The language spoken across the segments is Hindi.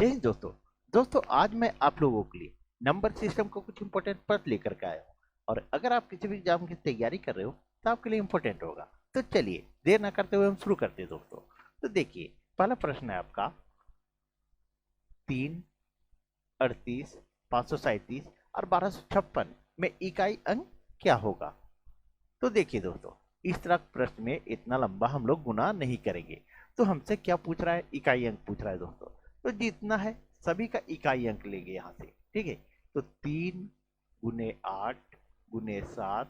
जय हिंद दोस्तों। आज मैं आप लोगों के लिए नंबर सिस्टम को कुछ इंपॉर्टेंट पद लेकर के आया हूँ और अगर आप किसी भी एग्जाम की तैयारी कर रहे हो तो आपके लिए इंपॉर्टेंट होगा। तो चलिए देर ना करते हुए हम शुरू करते हैं दोस्तों। तो देखिए पहला प्रश्न है आपका 3, 38, 537 और 1256 में इकाई अंक क्या होगा। तो देखिए दोस्तों, इस तरह प्रश्न में इतना लंबा हम लोग गुना नहीं करेंगे। तो हमसे क्या पूछ रहा है, इकाई अंक पूछ रहा है दोस्तों। तो जितना है सभी का इकाई अंक लेंगे यहाँ से, ठीक है। तो 3 गुने 8 गुने 7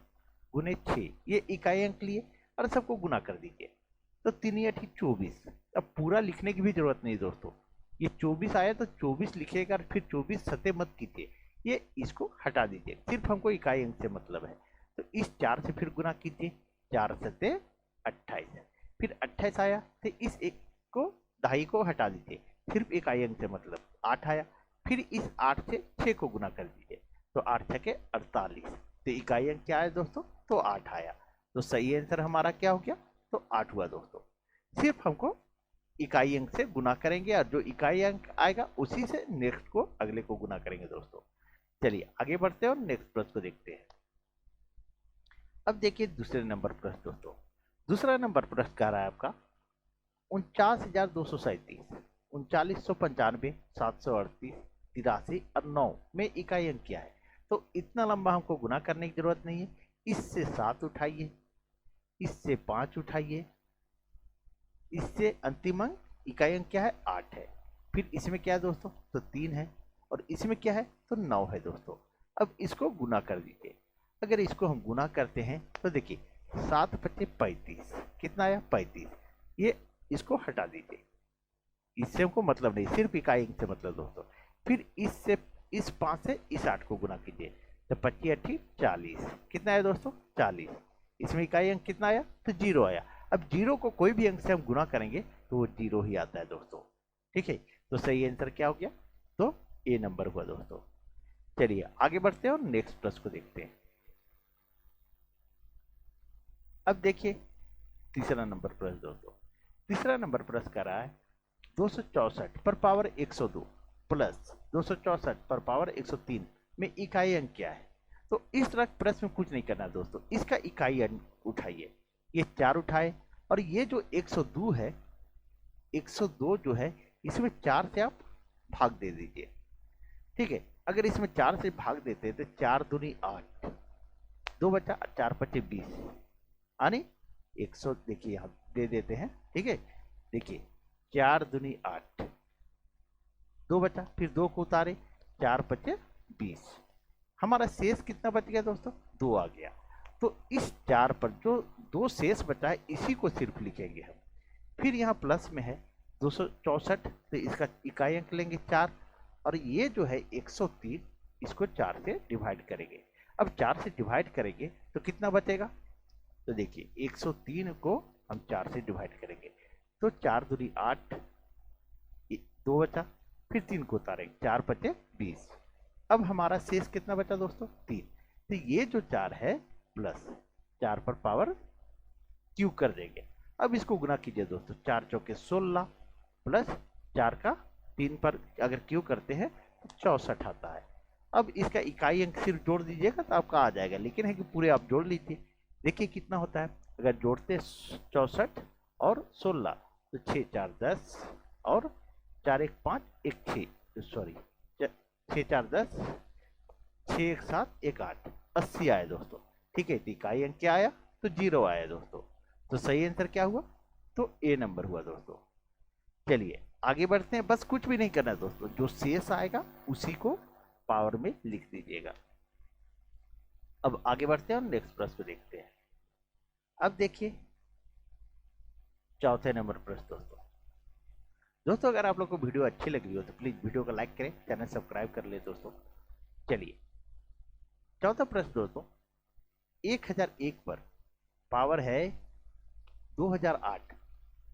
गुने 6 ये इकाई अंक लिए और सबको गुना कर दीजिए। तो 3 8 24। अब पूरा लिखने की भी जरूरत नहीं दोस्तों, ये 24 आया तो 24 लिखिएगा और फिर 24 सते मत कीजिए, ये इसको हटा दीजिए, सिर्फ हमको इकाई अंक से मतलब है। तो इस 4 से फिर गुना कीजिए, 4 सते 28, फिर 28 आया तो इस एक को ढाई को हटा दीजिए, सिर्फ इकाई अंक से मतलब 8 आया, फिर इस 8 से 6 को गुना कर दीजिए, तो 8 छके 48, तो इकाई अंक क्या है दोस्तों, तो 8 आया। तो सही आंसर हमारा क्या हो गया, तो 8 हुआ दोस्तों। सिर्फ हमको इकाई अंक से गुना करेंगे और जो इकाई अंक आएगा उसी से नेक्स्ट को अगले को गुना करेंगे दोस्तों। चलिए आगे बढ़ते हैं और नेक्स्ट प्रश्न को देखते हैं। अब देखिए दूसरे नंबर प्रश्न दोस्तों। दूसरा नंबर प्रश्न कह रहा है आपका 49,237, 3995, 738, 83 और 9 में इकाई अंक क्या है। तो इतना लंबा हमको गुना करने की जरूरत नहीं है। इससे 7 उठाइए, इससे 5 उठाइए, इससे अंतिम अंक इकाई अंक क्या है, 8 है। फिर इसमें क्या है दोस्तों, तो 3 है और इसमें क्या है, तो 9 है दोस्तों। अब इसको गुना कर दीजिए। अगर इसको हम गुना करते हैं तो देखिए 7 पच्चे 35, कितना आया, 35। ये इसको हटा दीजिए, इससे हमको मतलब नहीं, सिर्फ इकाई अंक से मतलब दोस्तों। फिर इससे इस 5 से इस 8 को गुना कीजिए, तो 25 8 40, कितना आया दोस्तों, 40। इसमें इकाई अंक कितना आया, तो 0 आया। अब 0 को कोई भी अंक से हम गुना करेंगे तो वो 0 ही आता है दोस्तों, ठीक है। तो सही आंसर क्या हो गया, तो ए नंबर हुआ दोस्तों। चलिए आगे बढ़ते हैं और नेक्स्ट प्रश्न को देखते हैं। अब देखिए तीसरा नंबर प्रश्न दोस्तों। तीसरा नंबर प्रश्न कर रहा है 264 पर पावर 102 प्लस 264 पर पावर 103 में इकाई अंक क्या है। तो इस तरह प्रश्न में कुछ नहीं करना दोस्तों, इसका इकाई अंक उठाइए, ये 4 उठाए और ये जो 102 है, 102 जो है इसमें 4 से आप भाग दे दीजिए, ठीक है। अगर इसमें 4 से भाग देते हैं तो 4 दूनी 8, 2 बचा, 4 पच्चे 20, यानी 100 देखिए हम दे देते हैं, ठीक है। देखिए 4 दूनी 8, 2 बचा, फिर 2 को उतारे, 4 पच्चे 20, हमारा शेष कितना बच गया दोस्तों, 2 आ गया। तो इस 4 पर जो 2 शेष बचा है इसी को सिर्फ लिखेंगे हम। फिर यहाँ प्लस में है 264, तो इसका इकाई अंक लेंगे 4 और ये जो है 103, इसको 4 से डिवाइड करेंगे। अब 4 से डिवाइड करेंगे तो कितना बचेगा, तो देखिए 103 को हम 4 से डिवाइड करेंगे, तो 4 दूनी 8, 2 बचा, फिर 3 को उतारेंगे, 4 पच्चे 20। अब हमारा शेष कितना बचा दोस्तों, 3। तो ये जो 4 है प्लस 4 पर पावर क्यू कर देंगे। अब इसको गुना कीजिए दोस्तों, 4 चौके 16 प्लस 4 का 3 पर अगर क्यू करते हैं तो 64 आता है। अब इसका इकाई अंक सिर्फ जोड़ दीजिएगा तो आपका आ जाएगा, लेकिन है कि पूरे आप जोड़ लीजिए। देखिए कितना होता है, अगर जोड़ते 64 और 16 तो 6 4 10 और 4 1 5 1 6, सॉरी 6 4 10, 6 1 7 1 8, 80 आया दोस्तों, ठीक है। इकाई अंक क्या आया, तो 0 आया दोस्तों। तो सही आंसर क्या हुआ, तो ए नंबर हुआ दोस्तों। चलिए आगे बढ़ते हैं, बस कुछ भी नहीं करना दोस्तों, जो शेष आएगा उसी को पावर में लिख दीजिएगा। अब आगे बढ़ते हैं और नेक्स्ट प्रश्न को देखते हैं। अब देखिए चौथे नंबर प्रश्न दोस्तों। अगर आप लोग को वीडियो अच्छी लगी हो तो प्लीज वीडियो को लाइक करें, चैनल सब्सक्राइब कर ले दोस्तों। चलिए चौथा प्रश्न दोस्तों, 1001 पर पावर है 2008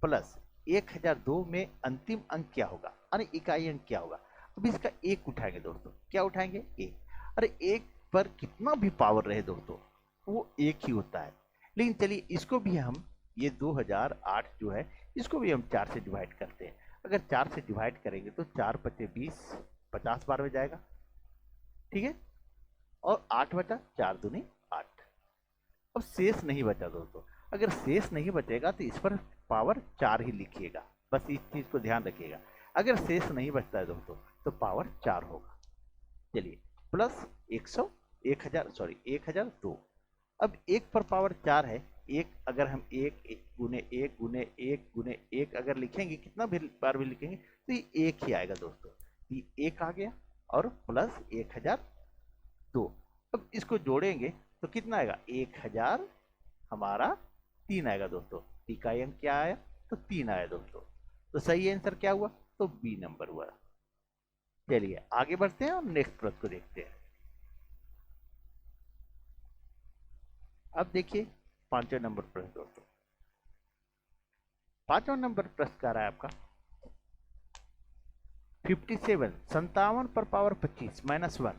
प्लस 1002 में अंतिम अंक क्या होगा, अरे इकाई अंक क्या होगा। अब इसका एक उठाएंगे दोस्तों, क्या उठाएंगे, एक। अरे एक पर कितना भी पावर रहे दोस्तों वो एक ही होता है, लेकिन चलिए इसको भी हम, ये 2008 जो है इसको भी हम 4 से डिवाइड करते हैं। अगर 4 से डिवाइड करेंगे तो 4 पचे 20, 50 बार में जाएगा, ठीक है। और 8 बचा, 4 दूनी 8। अब शेष नहीं बचा दोस्तों। अगर शेष नहीं बचेगा तो इस पर पावर 4 ही लिखिएगा, बस इस चीज को ध्यान रखिएगा। अगर शेष नहीं बचता है दोस्तों तो पावर 4 होगा। चलिए, प्लस 1002। अब 1 पर पावर 4 है, एक अगर हम 1 गुने 1 गुने 1 गुने 1 अगर लिखेंगे, कितना भी बार भी लिखेंगे तो ये 1 ही आएगा दोस्तों। ये 1 आ गया और प्लस 1002। अब इसको जोड़ेंगे तो कितना आएगा, 1000 हमारा 3 आएगा दोस्तों। इकाई अंक क्या आया, तो 3 आया दोस्तों। तो सही आंसर क्या हुआ, तो बी नंबर हुआ। चलिए आगे बढ़ते हैं और नेक्स्ट प्रश्न को देखते हैं। अब देखिए 5वां नंबर प्रश्न दोस्तों। 5वां नंबर प्रश्न का रहा है आपका 57 पर पावर 25 -1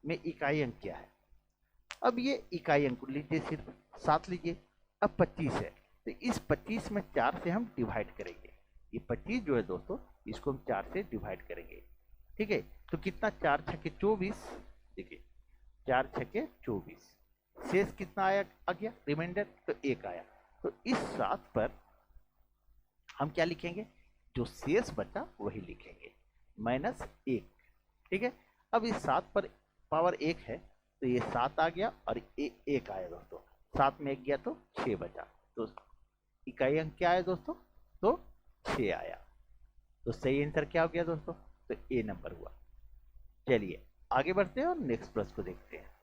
में इकाई अंक क्या है। अब ये इकाई अंक लीजिए, सिर्फ 7 लीजिए। अब 25 है तो इस 25 में 4 से हम डिवाइड करेंगे। ये 25 जो है दोस्तों, इसको हम 4 से डिवाइड करेंगे, ठीक है। तो कितना, 4 छके 24, देखिए 4 छके 24। शेष कितना आया, आ गया रिमाइंडर, तो 1 आया। तो इस 7 पर हम क्या लिखेंगे, जो शेष बचा वही लिखेंगे, -1, ठीक है। अब इस 7 पर पावर 1 है तो ये 7 आ गया और 1 आया दोस्तों। 7 में 1 गया तो 6 बचा। तो इकाई अंक क्या आया दोस्तों, तो 6 आया। तो सही आंसर क्या हो गया दोस्तों, तो ए नंबर हुआ। चलिए आगे बढ़ते हैं और नेक्स्ट प्रश्न को देखते हैं।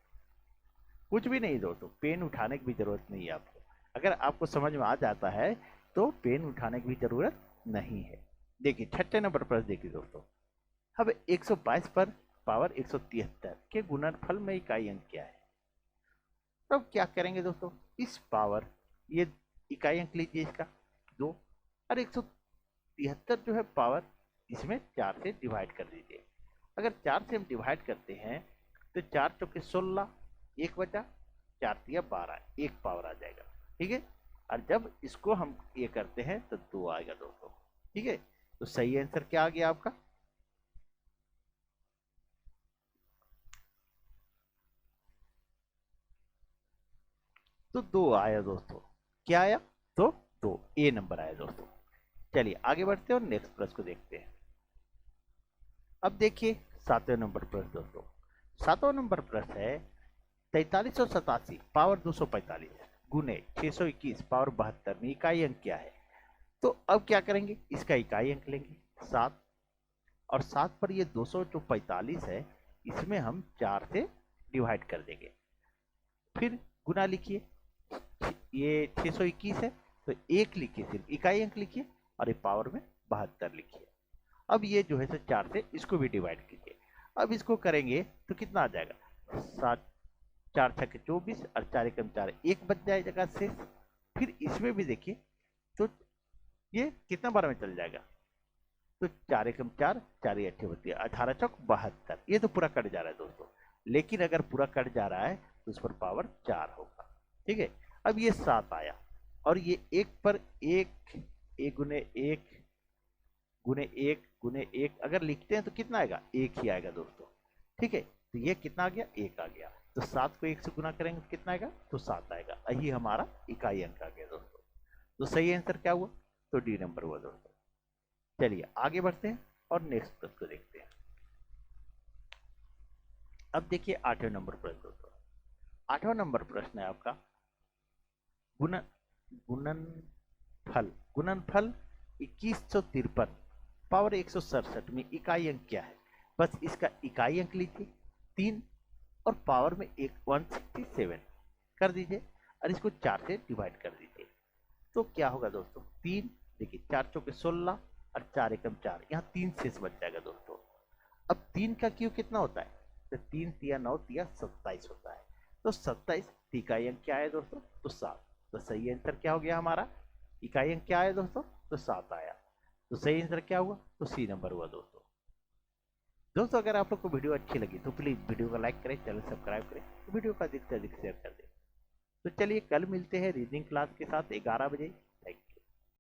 कुछ भी नहीं दोस्तों, पेन उठाने की भी जरूरत नहीं है आपको। अगर आपको समझ में आ जाता है तो पेन उठाने की भी जरूरत नहीं है। देखिए 6ठे नंबर प्रश्न देखिए दोस्तों। अब 122 पर पावर 173 के गुणनफल में इकाई अंक क्या है। तब क्या करेंगे दोस्तों, इस पावर, ये इकाई अंक लीजिए इसका 2, और 173 जो है पावर, इसमें 4 से डिवाइड कर दीजिए। अगर 4 से हम डिवाइड करते हैं तो 4 चौके 16, 1 बचा, 4 तिया 12, 1 पावर आ जाएगा, ठीक है। और जब इसको हम ये करते हैं तो 2 आएगा दोस्तों, ठीक है। तो सही आंसर क्या आ गया आपका, तो 2 आया दोस्तों। क्या आया, तो 2, ए नंबर आया दोस्तों। चलिए आगे बढ़ते हैं और नेक्स्ट प्रश्न को देखते हैं। अब देखिए 7वें नंबर प्रश्न दोस्तों। 7वां नंबर प्रश्न है 4387 पावर 245 गुने 621 पावर 72 में इकाई अंक क्या है। तो अब क्या करेंगे, इसका इकाई अंक लेंगे 7, और 7 पर ये 200 जो 45 है, इसमें हम 4 से डिवाइड कर देंगे। फिर गुना लिखिए, ये 621 है तो 1 लिखिए, सिर्फ इकाई अंक लिखिए, और ये पावर में 72 लिखिए। अब ये जो है सो 4 से इसको भी डिवाइड कीजिए। अब इसको करेंगे तो कितना आ जाएगा, 7, 4 छके 24 और 4 एकम 4, 1 बच जाएगा शेष। फिर इसमें भी देखिए तो ये कितना बार में चल जाएगा, तो 4 एकम 4, 4 अट्ठे 18 चौक 72। ये तो पूरा कट जा रहा है दोस्तों, लेकिन अगर पूरा कट जा रहा है तो उस पर पावर 4 होगा, ठीक है। अब ये 7 आया और ये 1 पर 1, 1 गुने 1 गुने 1 गुने 1 अगर लिखते हैं तो कितना आएगा, 1 ही आएगा दोस्तों, ठीक है। तो ये कितना आ गया, 1 आ गया। तो 7 को 1 से गुना करेंगे तो कितना आएगा, तो 7 आएगा। यही हमारा इकाई अंक आ गया दोस्तों। तो सही आंसर क्या हुआ, तो डी नंबर हुआ दोस्तों। चलिए आगे बढ़ते हैं और नेक्स्ट प्रश्न को देखते हैं। अब देखिए 8वें नंबर प्रश्न दोस्तों। 8वां नंबर प्रश्न है आपका गुणनफल। गुणनफल 2153 पावर 167 में इकाई अंक क्या है। बस इसका इकाई अंक लीजिए 3 और पावर में 167 कर दीजिए और इसको 4 से डिवाइड कर दीजिए। तो क्या होगा दोस्तों, 3, देखिए 4 चौके 16 और 4 एकम 4, यहाँ 3 शेष बच जाएगा दोस्तों। अब 3 का क्यू कितना होता है, तो 3 तिया 9 तिया 27 होता है। तो 27 इकाई अंक क्या है दोस्तों, तो 7। तो सही आंसर क्या हो गया हमारा, इकाई अंक क्या आया दोस्तों, तो 7 आया। तो सही आंसर क्या हुआ, तो सी नंबर हुआ दोस्तों। दोस्तों अगर आप लोग को वीडियो अच्छी लगी तो प्लीज़ वीडियो को लाइक करें, चैनल सब्सक्राइब करें, वीडियो को अधिक से अधिक शेयर कर दें। तो चलिए कल मिलते हैं रीजनिंग क्लास के साथ 11 बजे।